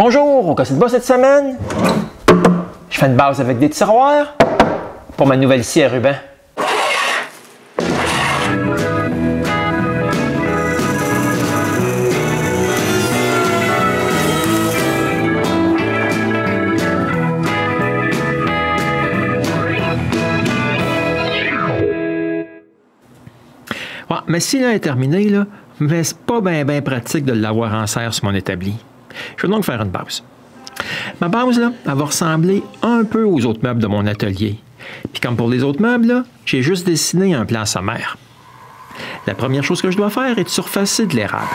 Bonjour, au Casser de bas cette semaine. Je fais une base avec des tiroirs pour ma nouvelle scie à ruban. Ouais, ma scie là est terminée, là, mais c'est pas bien pratique de l'avoir en serre sur mon établi. Je vais donc faire une base. Ma base, là, elle va ressembler un peu aux autres meubles de mon atelier. Puis comme pour les autres meubles, là, j'ai juste dessiné un plan sommaire. La première chose que je dois faire est de surfacer de l'érable.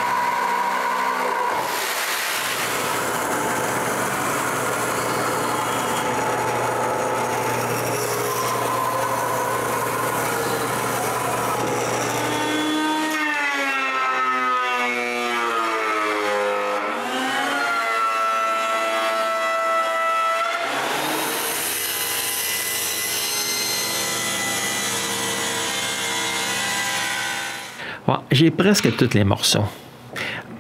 Ouais, j'ai presque tous les morceaux.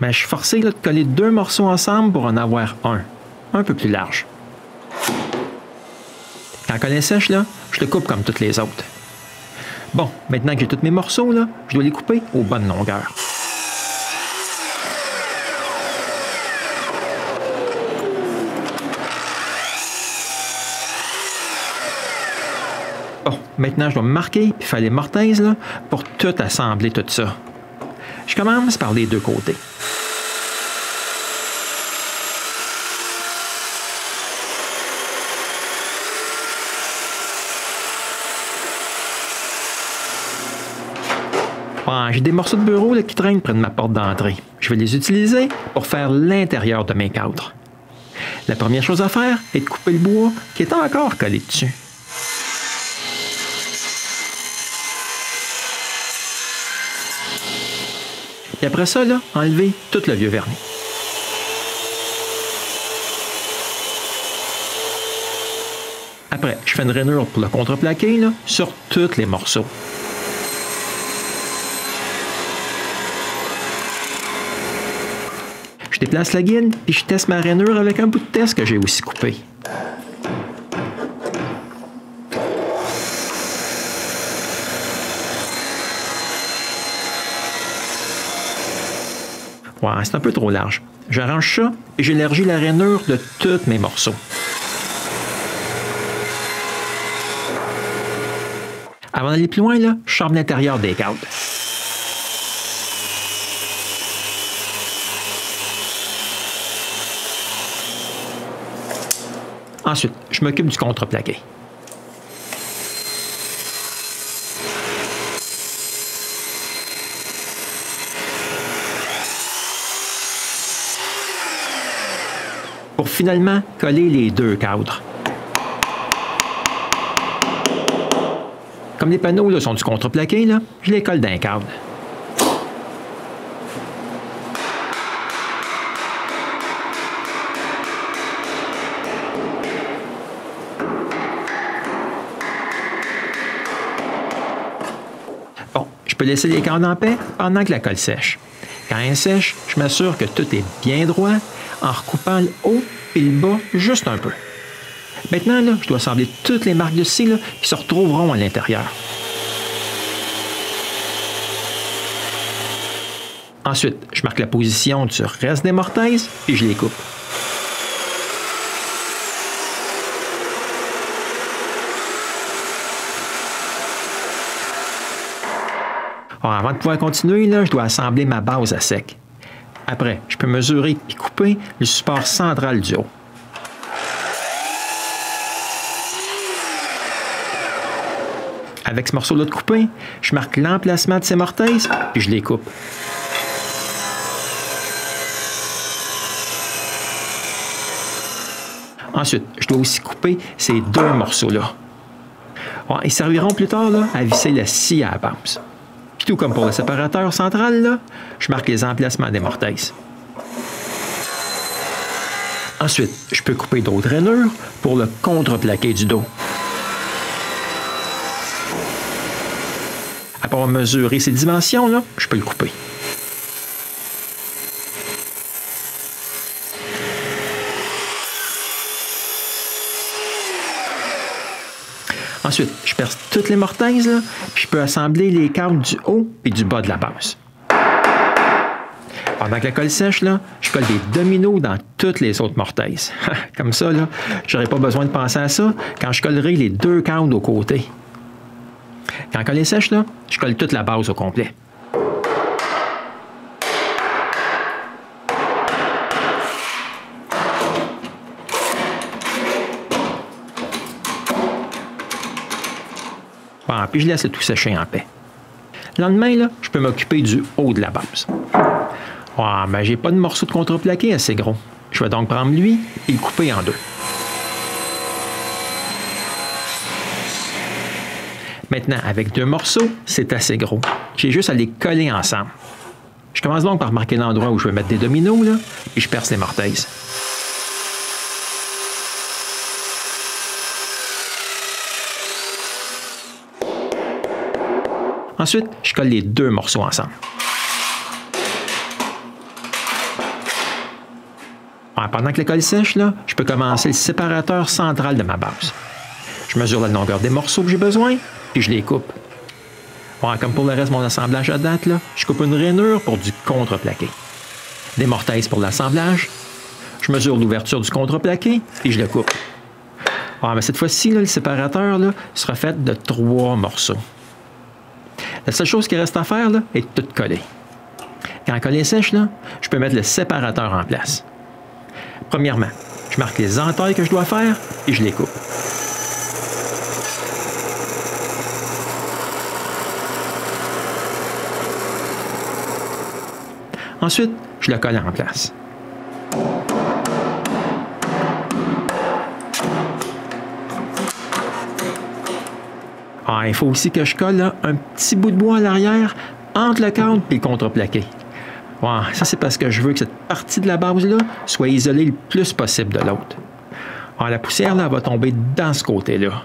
Mais je suis forcé là, de coller 2 morceaux ensemble pour en avoir un peu plus large. Quand la colle est sèche, là, je le coupe comme toutes les autres. Bon, maintenant que j'ai tous mes morceaux, là, je dois les couper aux bonnes longueurs. Bon, maintenant je dois me marquer puis faire les mortaises là, pour tout assembler tout ça. Je commence par les deux côtés. Bon, j'ai des morceaux de bureau là, qui traînent près de ma porte d'entrée. Je vais les utiliser pour faire l'intérieur de mes cadres. La première chose à faire est de couper le bois qui est encore collé dessus. Et après ça, là, enlever tout le vieux vernis. Après, je fais une rainure pour le contreplaqué là, sur tous les morceaux. Je déplace la guide et je teste ma rainure avec un bout de test que j'ai aussi coupé. Ouais, c'est un peu trop large. J'arrange ça et j'élargis la rainure de tous mes morceaux. Avant d'aller plus loin, là, je charme l'intérieur des cadres. Ensuite, je m'occupe du contreplaqué. Pour finalement coller les deux cadres. Comme les panneaux là, sont du contreplaqué, là, je les colle d'un cadre. Bon, je peux laisser les cadres en paix pendant que la colle sèche. Quand elle sèche, je m'assure que tout est bien droit en recoupant le haut et le bas juste un peu. Maintenant, là, je dois assembler toutes les marques de scie là, qui se retrouveront à l'intérieur. Ensuite, je marque la position du reste des mortaises et je les coupe. Alors, avant de pouvoir continuer, là, je dois assembler ma base à sec. Après, je peux mesurer et couper le support central du haut. Avec ce morceau-là de coupé, je marque l'emplacement de ces mortaises et je les coupe. Ensuite, je dois aussi couper ces 2 morceaux-là. Bon, ils serviront plus tard là, à visser la scie à la base. Puis tout comme pour le séparateur central, là, je marque les emplacements des mortaises. Ensuite, je peux couper d'autres rainures pour le contreplaqué du dos. Après avoir mesuré ces dimensions, là, je peux le couper. Ensuite, je perce toutes les mortaises, là, puis je peux assembler les câbles du haut et du bas de la base. Pendant que la colle sèche, là, je colle des dominos dans toutes les autres mortaises. Comme ça, là, j'aurai pas besoin de penser à ça quand je collerai les 2 câbles aux côtés. Quand la colle est sèche, là, je colle toute la base au complet. Bon, puis je laisse tout sécher en paix. Le lendemain, là, je peux m'occuper du haut de la base. Mais j'ai pas de morceau de contreplaqué assez gros. Je vais donc prendre lui et le couper en 2. Maintenant, avec 2 morceaux, c'est assez gros. J'ai juste à les coller ensemble. Je commence donc par marquer l'endroit où je vais mettre des dominos, là, et je perce les mortaises. Ensuite, je colle les 2 morceaux ensemble. Pendant que la colle sèche, là, je peux commencer le séparateur central de ma base. Je mesure la longueur des morceaux que j'ai besoin, puis je les coupe. Comme pour le reste de mon assemblage à date, là, je coupe une rainure pour du contreplaqué. Des mortaises pour l'assemblage. Je mesure l'ouverture du contreplaqué, et je le coupe. Mais cette fois-ci, le séparateur là, sera fait de 3 morceaux. La seule chose qui reste à faire là, est de tout coller. Quand la colle est sèche, là, je peux mettre le séparateur en place. Premièrement, je marque les entailles que je dois faire et je les coupe. Ensuite, je le colle en place. Il faut aussi que je colle là, un petit bout de bois à l'arrière entre le câble et le contreplaqué. Ça, c'est parce que je veux que cette partie de la base-là soit isolée le plus possible de l'autre. La poussière là, va tomber dans ce côté-là.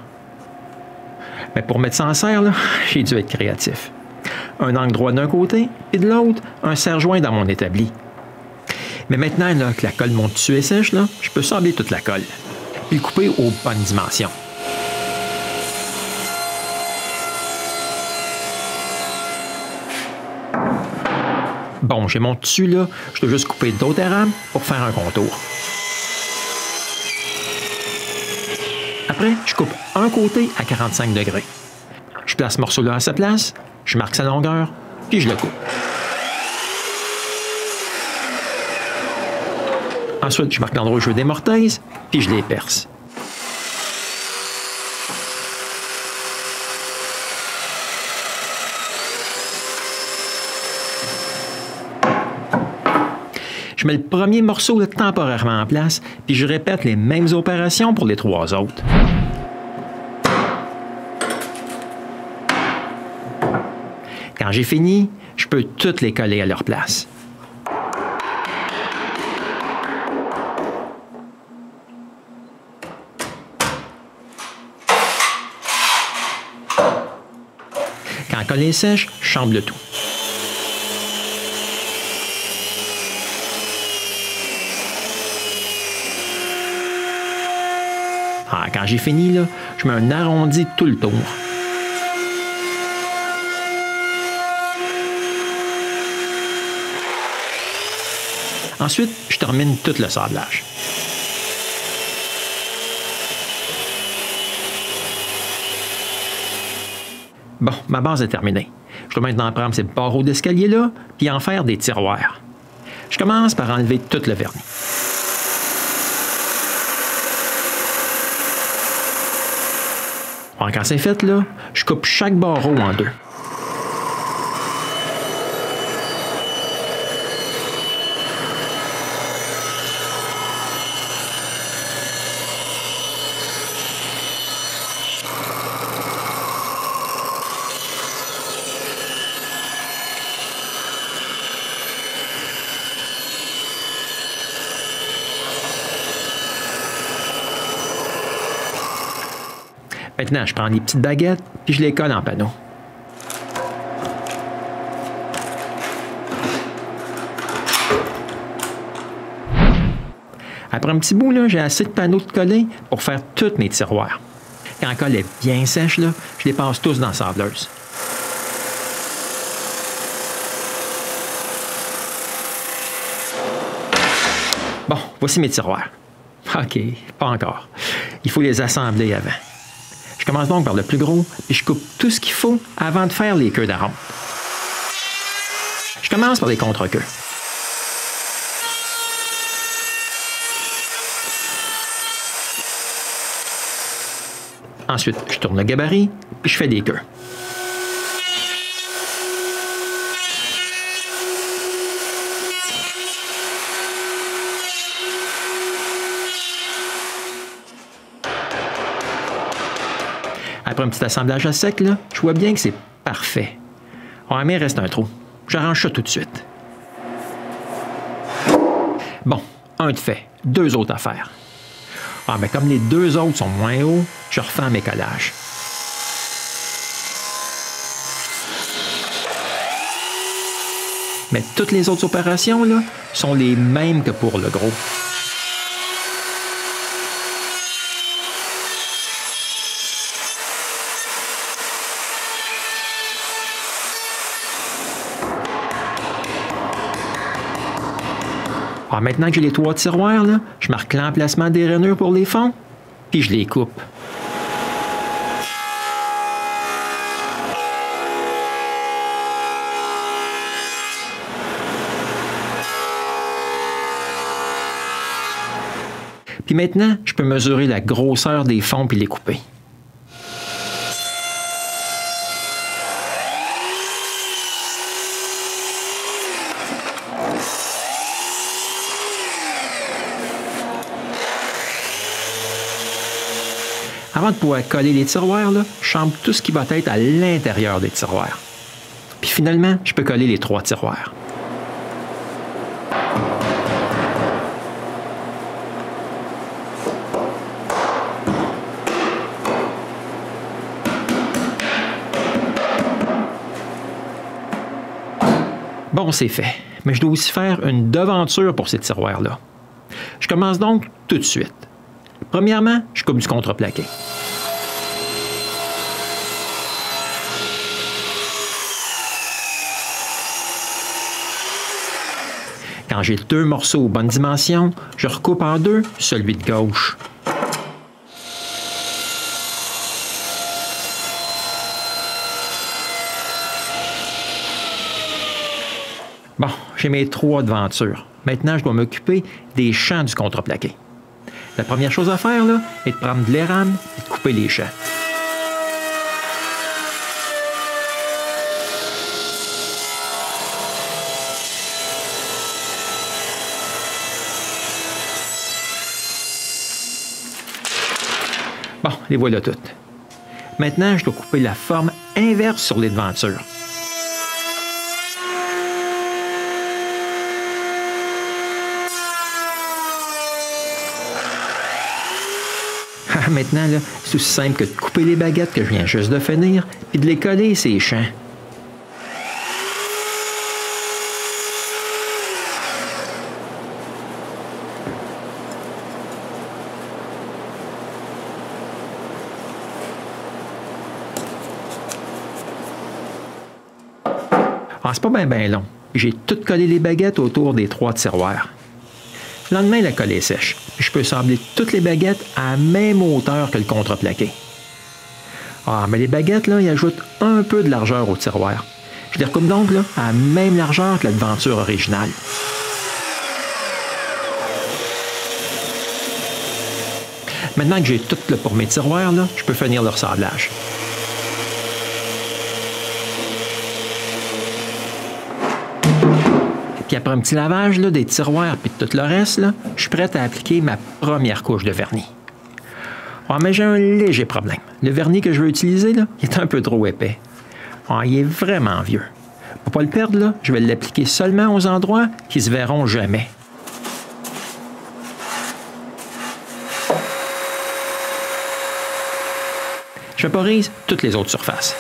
Mais pour mettre ça en serre, là, j'ai dû être créatif. Un angle droit d'un côté et de l'autre, un serre-joint dans mon établi. Mais maintenant là, que la colle monte dessus est sèche, là, je peux sabler toute la colle et le couper aux bonnes dimensions. Bon, j'ai mon dessus là, je dois juste couper d'autres rames pour faire un contour. Après, je coupe un côté à 45 degrés. Je place ce morceau-là à sa place, je marque sa longueur, puis je le coupe. Ensuite, je marque l'endroit où je veux des mortaises, puis je les perce. Je mets le premier morceau là, temporairement en place, puis je répète les mêmes opérations pour les 3 autres. Quand j'ai fini, je peux toutes les coller à leur place. Quand la colle est sèche, je chambre le tout. Quand j'ai fini, là, je mets un arrondi tout le tour. Ensuite, je termine tout le sablage. Bon, ma base est terminée. Je dois maintenant prendre ces barreaux d'escalier-là puis en faire des tiroirs. Je commence par enlever tout le vernis. Quand c'est fait, là, je coupe chaque barreau en 2. Maintenant, je prends les petites baguettes puis je les colle en panneau. Après un petit bout, j'ai assez de panneaux de coller pour faire tous mes tiroirs. Quand la colle est bien sèche, là, je les passe tous dans la sableuse. Bon, voici mes tiroirs. OK, pas encore. Il faut les assembler avant. Je commence donc par le plus gros et je coupe tout ce qu'il faut avant de faire les queues d'arôme. Je commence par les contre-queues. Ensuite, je tourne le gabarit puis je fais des queues. Après un petit assemblage à sec, là, je vois bien que c'est parfait. Ah, mais il reste un trou. J'arrange ça tout de suite. Bon, un de fait, 2 autres à faire. Ah, mais comme les 2 autres sont moins hauts, je refais mes collages. Mais toutes les autres opérations, là, sont les mêmes que pour le gros. Ah, maintenant que j'ai les 3 tiroirs, là, je marque l'emplacement des rainures pour les fonds, puis je les coupe. Puis maintenant, je peux mesurer la grosseur des fonds puis les couper. Avant de pouvoir coller les tiroirs, là, je chambre tout ce qui va être à l'intérieur des tiroirs. Puis finalement, je peux coller les 3 tiroirs. Bon, c'est fait. Mais je dois aussi faire une devanture pour ces tiroirs-là. Je commence donc tout de suite. Premièrement, je coupe du contreplaqué. Quand j'ai 2 morceaux aux bonnes dimensions, je recoupe en 2 celui de gauche. Bon, j'ai mes 3 devantures. Maintenant, je dois m'occuper des champs du contreplaqué. La première chose à faire, là, est de prendre de l'érable et de couper les champs. Bon, les voilà toutes. Maintenant, je dois couper la forme inverse sur les devantures. Maintenant, là, c'est aussi simple que de couper les baguettes que je viens juste de finir et de les coller ces champs. Ah, c'est pas bien long. J'ai tout collé les baguettes autour des 3 tiroirs. Le lendemain, la colle est sèche. Je peux sabler toutes les baguettes à la même hauteur que le contreplaqué. Ah, mais les baguettes, là, ils ajoutent un peu de largeur au tiroir. Je les recoupe donc là, à la même largeur que la devanture originale. Maintenant que j'ai tout là, pour mes tiroirs, là, je peux finir leur sablage. Puis après un petit lavage là, des tiroirs et de tout le reste, là, je suis prêt à appliquer ma première couche de vernis. Ah, mais j'ai un léger problème. Le vernis que je veux utiliser là, il est un peu trop épais. Ah, il est vraiment vieux. Pour ne pas le perdre, là, je vais l'appliquer seulement aux endroits qui ne se verront jamais. Je vaporise toutes les autres surfaces.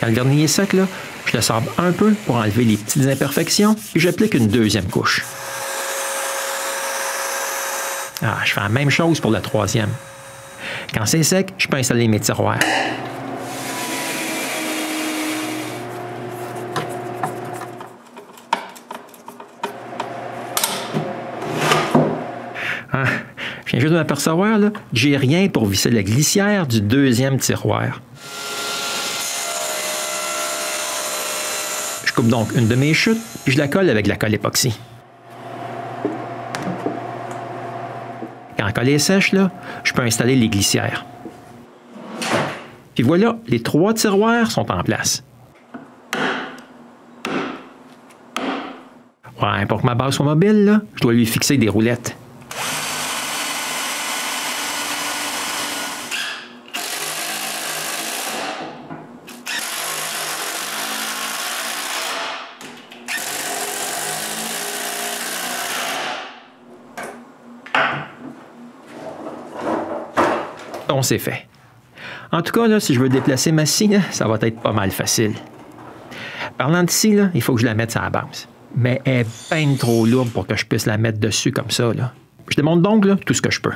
Quand le vernis est sec, là, je le sable un peu pour enlever les petites imperfections et j'applique une deuxième couche. Je fais la même chose pour le troisième. Quand c'est sec, je peux installer mes tiroirs. Je viens juste de m'apercevoir que j'ai rien pour visser la glissière du deuxième tiroir. Je coupe donc une de mes chutes et je la colle avec la colle époxy. Quand la colle est sèche, je peux installer les glissières. Puis voilà, les 3 tiroirs sont en place. Pour que ma base soit mobile, je dois lui fixer des roulettes. On s'est fait. En tout cas, si je veux déplacer ma scie, ça va être pas mal facile. Parlant de scie, il faut que je la mette sur la base. Mais elle est bien trop lourde pour que je puisse la mettre dessus comme ça. Je démonte donc tout ce que je peux.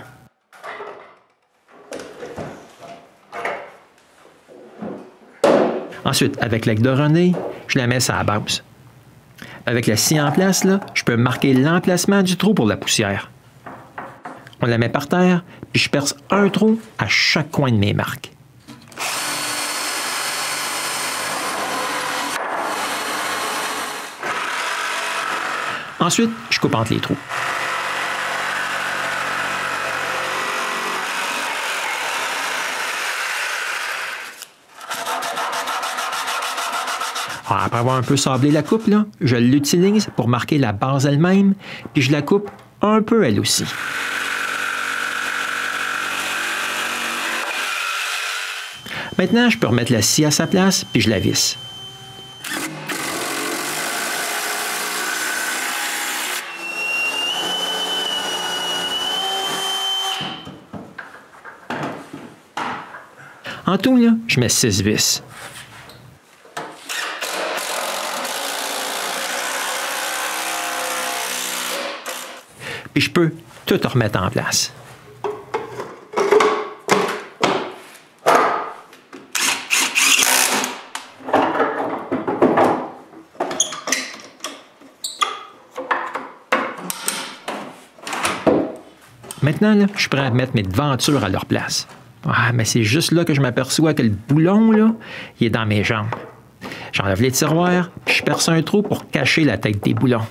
Ensuite, avec l'aigle de René, je la mets sur la base. Avec la scie en place, je peux marquer l'emplacement du trou pour la poussière. On la met par terre, puis je perce un trou à chaque coin de mes marques. Ensuite, je coupe entre les trous. Après avoir un peu sablé la coupe, je l'utilise pour marquer la base elle-même, puis je la coupe un peu elle aussi. Maintenant, je peux remettre la scie à sa place, puis je la visse. En tout, je mets 6 vis. Puis je peux tout remettre en place. Maintenant, je suis prêt à mettre mes devantures à leur place. Mais c'est juste là que je m'aperçois que le boulon, il est dans mes jambes. J'enlève les tiroirs, puis je perce un trou pour cacher la tête des boulons.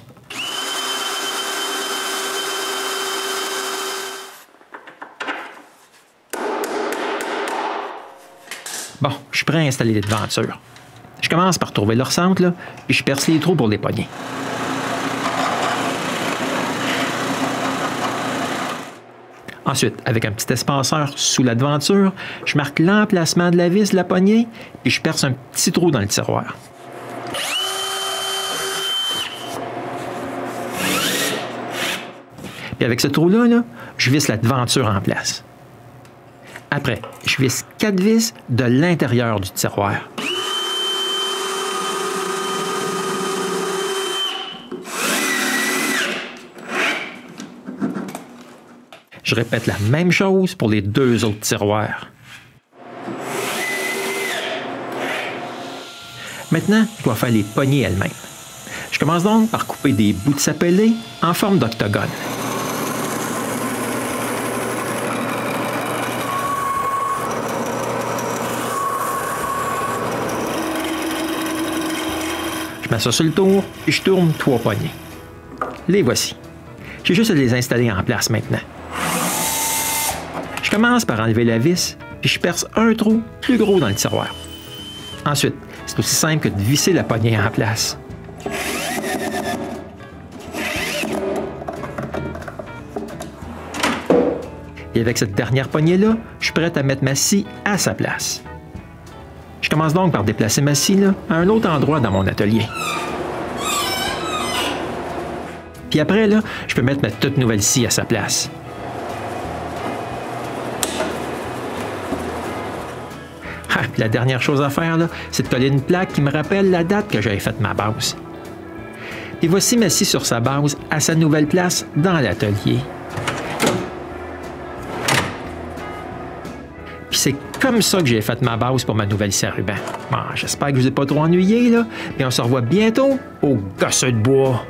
Bon, je suis prêt à installer les devantures. Je commence par trouver leur centre, puis je perce les trous pour les pogner. Ensuite, avec un petit espaceur sous la devanture, je marque l'emplacement de la vis de la poignée, puis je perce un petit trou dans le tiroir. Puis avec ce trou-là, je visse la devanture en place. Après, je visse 4 vis de l'intérieur du tiroir. Je répète la même chose pour les 2 autres tiroirs. Maintenant, je dois faire les poignées elles-mêmes. Je commence donc par couper des bouts de sapelé en forme d'octogone. Je mets ça sur le tour et je tourne 3 poignées. Les voici. J'ai juste à les installer en place maintenant. Je commence par enlever la vis, puis je perce un trou plus gros dans le tiroir. Ensuite, c'est aussi simple que de visser la poignée en place. Et avec cette dernière poignée-là, je suis prêt à mettre ma scie à sa place. Je commence donc par déplacer ma scie à un autre endroit dans mon atelier. Puis après, je peux mettre ma toute nouvelle scie à sa place. Puis la dernière chose à faire, c'est de coller une plaque qui me rappelle la date que j'avais faite ma base. Et voici ma scie sur sa base à sa nouvelle place dans l'atelier. Puis c'est comme ça que j'ai fait ma base pour ma nouvelle scie à ruban. Bon, j'espère que je vous ai pas trop ennuyé, là. Et on se revoit bientôt au Gosseux de bois.